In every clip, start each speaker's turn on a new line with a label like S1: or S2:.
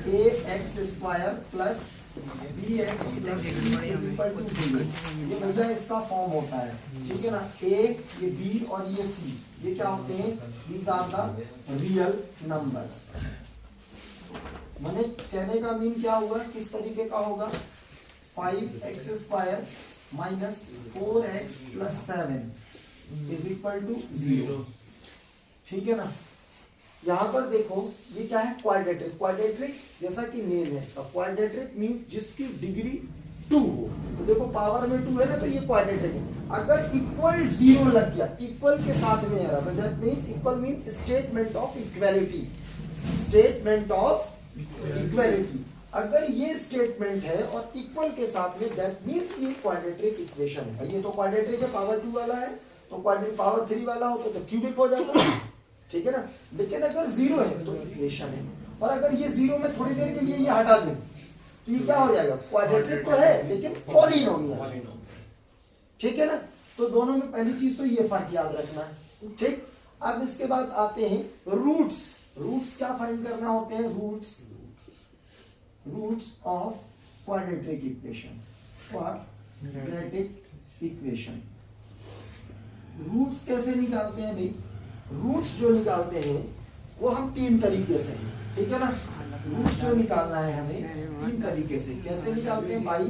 S1: ax² plus bx plus c is equal to 0। ये भैया इसका फॉर्म होता है, ठीक है ना। a, ये b और ये c, ये क्या होते हैं? These are the real numbers. मैंने कहने का मीन क्या होगा, किस तरीके का होगा? 5x² minus 4x plus 7 is equal to 0, ठीक है ना। यहां पर देखो ये क्या है? क्वाड्रेटिक। क्वाड्रेटिक जैसा कि नेम है इसका, क्वाड्रेटिक मींस जिसकी डिग्री 2 हो। तो देखो पावर में 2 है ना, तो ये क्वाड्रेटिक है। अगर इक्वल 0 लग गया, इक्वल के साथ में आ रहा, that means equal means statement of equality. Statement of equality, अगर ये स्टेटमेंट है और इक्वल के साथ में, दैट मींस ये क्वाड्रेटिक इक्वेशन है। ये तो क्वाड्रेटिक है, पावर 2 वाला है, तो क्वाड्रेटिक पावर 3 वाला हो तो क्यूबिक हो जाता है, ठीक है ना। लेकिन अगर 0 है तो इक्वेशन है, और अगर ये 0 में थोड़ी देर के लिए ये हटा दें तो ये क्या हो जाएगा? क्वाड्रेटिक तो है लेकिन पॉलिनोमियल, ठीक है ना। तो दोनों में पहली चीज तो ये फर्क याद रखना है, ठीक। अब इसके बाद आते हैं रूट्स। रूट्स क्या फाइंड करना होते हैं? Roots of quadratic equation. Quadratic equation roots कैसे निकालते हैं भाई? रूट्स जो निकालते हैं वो हम 3 तरीके से, ठीक है ना। रूट्स जो निकालना है हमें 3 तरीके से। कैसे निकालते हैं? बाई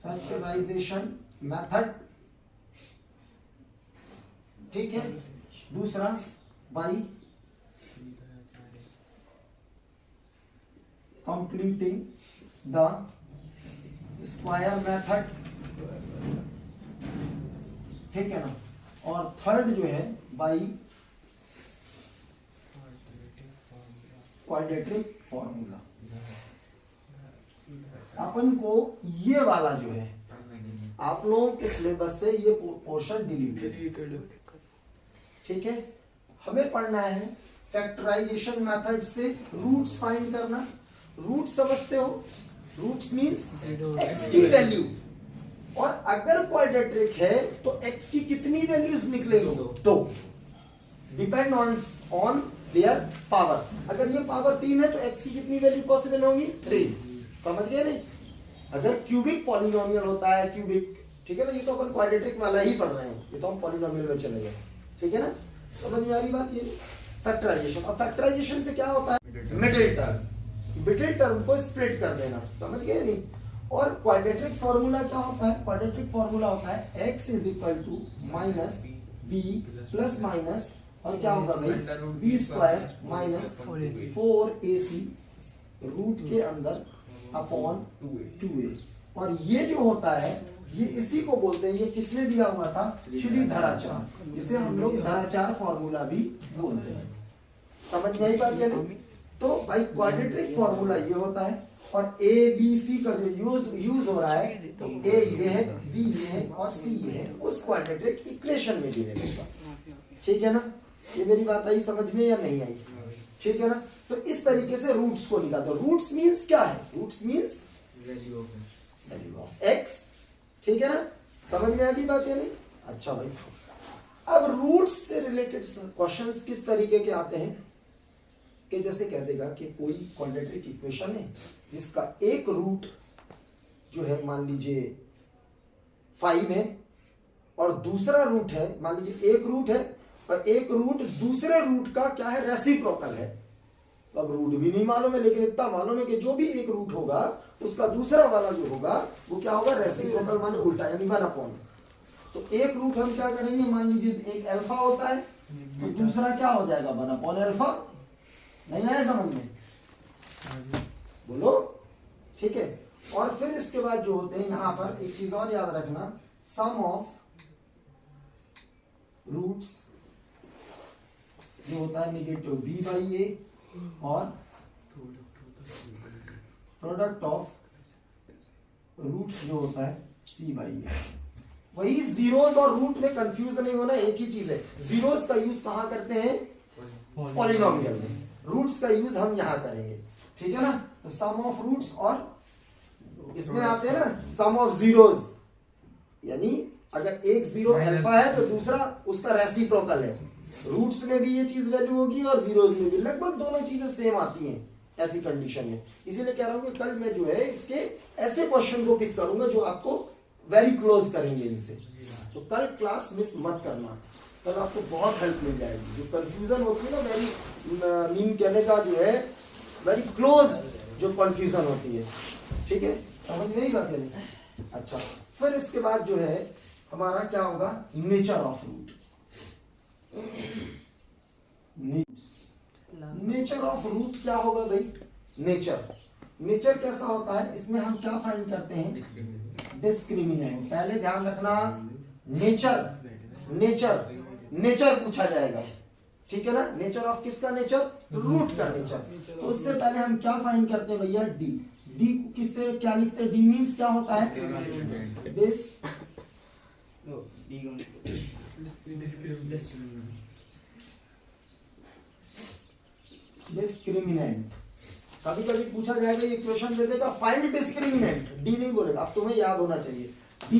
S1: फैक्टराइजेशन मेथड, ठीक है। दूसरा by completing the square method, ठीक है ना। और थर्ड जो है बाई क्वाड्रेटिक फॉर्मूला। अपन को ये वाला जो है, आप लोगों के सिलेबस से ये पोर्शन डिलीट, ठीक है। हमें पढ़ना है फैक्टराइजेशन मेथड से रूट्स फाइंड करना। रूट्स समझते हो? रूट्स मींस x की वैल्यू, और अगर क्वाड्रेटिक है तो x की कितनी वैल्यूज निकलेंगी? तो डिपेंड ऑन देयर पावर। अगर ये पावर 3 है तो x की कितनी वैल्यू पॉसिबल होगी? 3। समझ गए नहीं? अगर क्यूबिक पॉलिनोमियल होता है, क्यूबिक, ठीक है ना। ये तो अपन क्वाड्रेटिक वाला ही पढ़ रहे हैं, ये तो हम पॉलिनोमियल में चले गए, ठीक है ना। समझ में आ रही बात? ये फैक्टराइजेशन। और फैक्टराइजेशन से क्या होता है? मिडिल टर्म, मिडिल टर्म को स्प्लिट कर देना। समझ गए नहीं? और क्वाड्रेटिक फॉर्मूला क्या होता है? क्वाड्रेटिक फॉर्मूला होता है x is equal to minus b plus minus, और क्या होगा भाई? B square minus 4ac root के अंदर अपॉन 2a। और ये जो होता है ये इसी को बोलते हैं, ये किसने दिया हुआ था? श्री धराचार। इसे हम लोग धराचार फॉर्मूला भी बोलते हैं। समझ में आई बात या नहीं? तो भाई क्वाड्रेटिक फॉर्मूला ये होता है, और ए बी सी का जो यूज हो रहा है, तो ए ये है, बी ये है और सी ये है, उस क्वाड्रेटिक इक्वेशन में डिवाइड होगा, ठीक है ना। ये मेरी बात आई समझ में या नहीं आई? ठीक है ना। तो इस तरीके से रूट्स को निकालते हो। रूट्स मींस क्या है? Roots means value of x, ठीक है ना। समझ में आ गई बात या नहीं? अच्छा भाई, अब रूट्स से रिलेटेड क्वेश्चंस किस तरीके के आते हैं कि जैसे कह देगा कि कोई क्वाड्रेटिक इक्वेशन है जिसका एक रूट जो है मान लीजिए 5 है, और दूसरा रूट है, मान लीजिए एक रूट है और एक रूट दूसरे रूट का क्या है? रेसिप्रोकल है। तो अब रूट भी नहीं मालूम है, लेकिन इतना मालूम है कि जो भी एक रूट होगा उसका दूसरा वाला जो होगा वो क्या होगा? रेसिप्रोकल, माने उल्टा, यानी 1/। तो एक रूट हम क्या करेंगे? मान लीजिए एक अल्फा होता है, तो दूसरा क्या हो जाएगा? 1/अल्फा। नहीं आया समझ में? बोलो, ठीक है। और फिर इसके बाद जो होते हैं यहां पर एक चीज और याद रखना, सम ऑफ रूट्स जो होता है नेगेटिव b/a और प्रोडक्ट ऑफ रूट्स जो होता है c/a। वही जीरोस और रूट में कंफ्यूज नहीं होना, एक ही चीज है। जीरोस का यूज कहां करते हैं? पॉलिनोमियल में। रूट्स का यूज हम यहां करेंगे, ठीक है ना। तो सम ऑफ रूट्स, और इसमें आते हैं ना सम ऑफ जीरोस, यानी अगर एक जीरो अल्फा है तो दूसरा उसका रेसिप्रोकल है, रूट्स में भी ये चीज वैल्यू होगी और जीरोस में भी, लगभग दोनों चीजें सेम आती हैं ऐसी कंडीशन में। इसीलिए कह रहा हूं कि कल मैं जो है इसके ऐसे क्वेश्चन को पिक करूंगा जो आपको वेरी क्लोज करेंगे इनसे। तो कल क्लास मिस मत करना, कल आपको बहुत हेल्प मिल जाएगी। जो कंफ्यूजन होती है ना, वेरी मीन कहने का जो है वेरी क्लोज जो कंफ्यूजन होती है, ठीक है, समझ में ही बात है। अच्छा, फिर इसके बाद जो है हमारा क्या होगा, nature of root. Nature of root क्या होगा भाई, नेचर कैसा होता है, इसमें हम क्या फाइंड करते हैं, डिस्क्रिमिनेंट। पहले ध्यान रखना, नेचर पूछा जाएगा, ठीक है ना। नेचर ऑफ किसका नेचर, रूट का नेचर। तो उससे पहले हम क्या फाइंड करते हैं भैया, डी को किससे क्या लिखते हैं, डी मींस क्या होता है, डिस्क्रिमिनेंट। कभी कभी पूछा जाएगा, ये क्वेश्चन दे देगा फाइंड डिस्क्रिमिनेंट, डी नहीं बोलेगा। अब तुम्हें याद होना चाहिए, b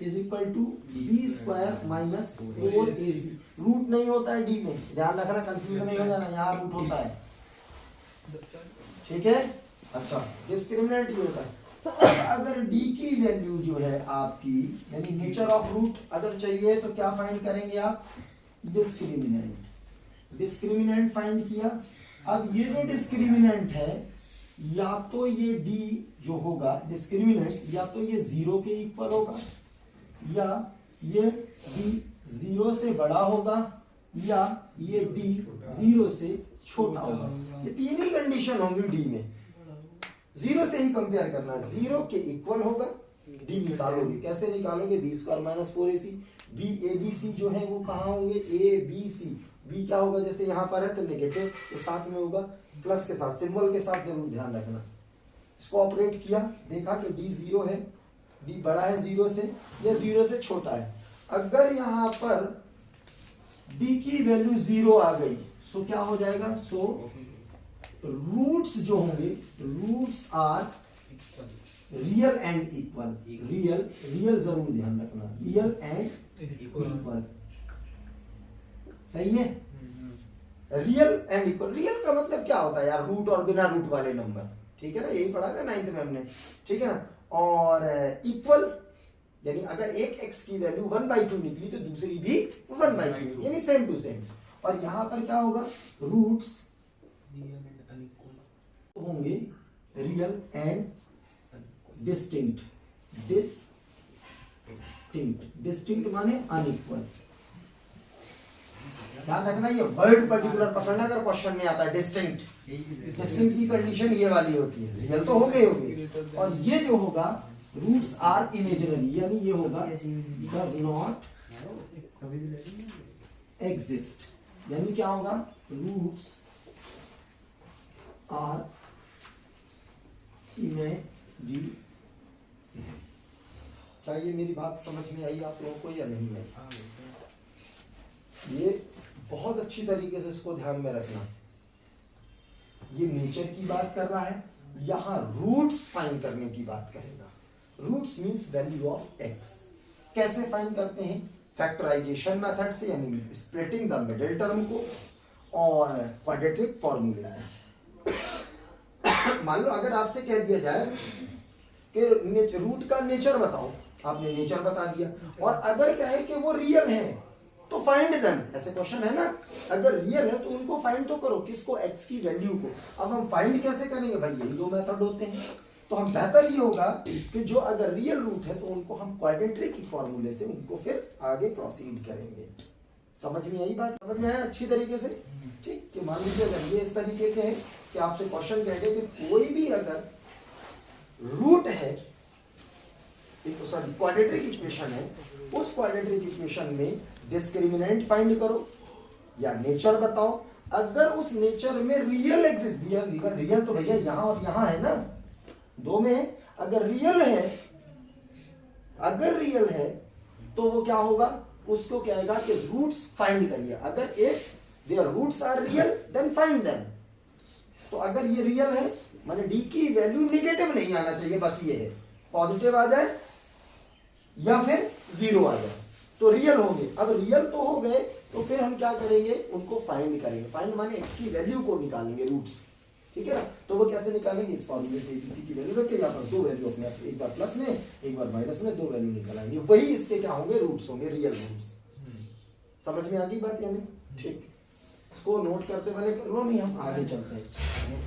S1: is equal to b square minus 4ac। Root नहीं होता है डी में, ध्यान रखना, कंफ्यूजन नहीं हो जाना, यहाँ रूट होता है, ठीक है। अच्छा, डिस्क्रिमिनेंट ये होता है। अगर d की वैल्यू जो है आपकी, यानी नेचर ऑफ रूट अगर चाहिए तो क्या फाइंड करेंगे आप, डिस्क्रिमिनेंट फाइंड किया। अब ये जो डिस्क्रिमिनेंट है, या तो ये d जो होगा डिस्क्रिमिनेंट, या तो ये 0 के इक्वल होगा, या ये d 0 से बड़ा होगा, या ये d 0 से छोटा होगा। ये तीन ही कंडीशन होंगी d में, 0 से ही कंपेयर करना, 0 के इक्वल होगा, d निकालोगे, कैसे निकालोगे, b square minus 4ac। b a b c जो है वो कहाँ होंगे, a b c। b क्या होगा, जैसे यहाँ पर है तो नेगेटिव के साथ में होगा, प्लस के साथ, सिंबल के साथ जरूर ध्यान रखना। इसको ऑपरेट किया, देखा कि d 0 है, d बड़ा है 0 से, या 0 से छोटा है। अगर यहाँ पर d की वैल्यू 0 आ गई, सो क्या हो जाएगा, सो रूट्स जो होंगे, roots are real and equal. Real जरूर ध्यान रखना, रियल एंड इक्वल, सही है। रियल एंड इक्वल, रियल का मतलब क्या होता है यार, रूट और बिना रूट वाले नंबर, ठीक है ना, यही पढ़ा ना 9th में हमने, ठीक है ना। और इक्वल यानी अगर एक x की वैल्यू 1/2 निकली तो दूसरी भी 1/2, यानी सेम टू सेम। और यहाँ पर क्या होगा, रूट्स होंगे रियल एंड डिस्टिंक्ट। डिस्टिंक्ट माने अनइक्वल। ध्यान रखना, ये वर्ड पर्टिकुलर पकड़ना अगर क्वेश्चन में आता है। डिस्टिंक्ट की कंडीशन ये वाली होती है, रियल तो हो गई। और ये जो होगा, रूट्स आर इमेजिनरी, यानी ये होगा डज नॉट एग्जिस्ट, यानी क्या होगा, रूट्स आर इमेजिनरी। क्या ये मेरी बात समझ में आई आप लोगों को या नहीं आई? ये बहुत अच्छी तरीके से इसको ध्यान में रखना। ये नेचर की बात कर रहा है, यहां रूट्स फाइंड करने की बात करेगा। Roots means value of x। कैसे फाइंड करते हैं, फैक्टराइजेशन मेथड से, यानी स्प्लिटिंग द मिडिल टर्म को, और क्वाड्रेटिक फॉर्मूले से। मान लो अगर आपसे कह दिया जाए कि रूट का नेचर बताओ, आपने नेचर बता दिया, और अगर कहे कि वो रियल है तो फाइंड देम, ऐसे क्वेश्चन है ना। अगर रियल है तो उनको फाइंड तो करो, किसको, x की वैल्यू को। अब हम फाइंड कैसे करेंगे भाई, यही दो मेथड होते हैं। तो हम बेहतर ये होगा कि जो अगर रियल रूट है तो उनको हम क्वाड्रेटिक की फॉर्मूले से उनको फिर आगे प्रोसीड करेंगे। समझ में आई बात, समझ में आया अच्छी तरीके से, ठीक। कि मान लीजिए अगर ये इस तरीके के है कि आपसे क्वेश्चन कह दे कि कोई भी अगर रूट है, सॉरी क्वाड्रेटिक इक्वेशन है, उस क्वाड्रेटिक इक्वेशन में डिस्क्रिमिनेंट फाइंड करो या नेचर बताओ। अगर उस नेचर में रियल एग्जिस्ट, रियल तो भैया यहां और यहां है ना, दो में अगर रियल है तो वो क्या होगा, उसको कहेगा कि रूट्स फाइंड करिए। अगर if there roots are real then find them. तो अगर ये रियल है माने डी की वैल्यू नेगेटिव नहीं आना चाहिए, बस ये है, पॉजिटिव आ जाए या फिर 0 आ जाए। तो तो रियल होंगे। अब रियल तो हो गए तो फिर हम क्या करेंगे, उनको फाइंड करेंगे। फाइंड माने x की वैल्यू को निकालेंगे, रूट्स, ठीक है ना। तो वो कैसे निकालेंगे, इस फॉर्मूले से ABC की वैल्यू रख के यहाँ पर दो वैल्यू अपने आप, एक बार प्लस में एक बार माइनस में, दो वैल्यू निकल आएंगे, वही इसके क्या होंगे, रूट्स होंगे, रियल रूट्स। समझ में आ गई बात यानी, ठीक। इसको नोट करते बने कर लो, नहीं हम आगे चलते हैं।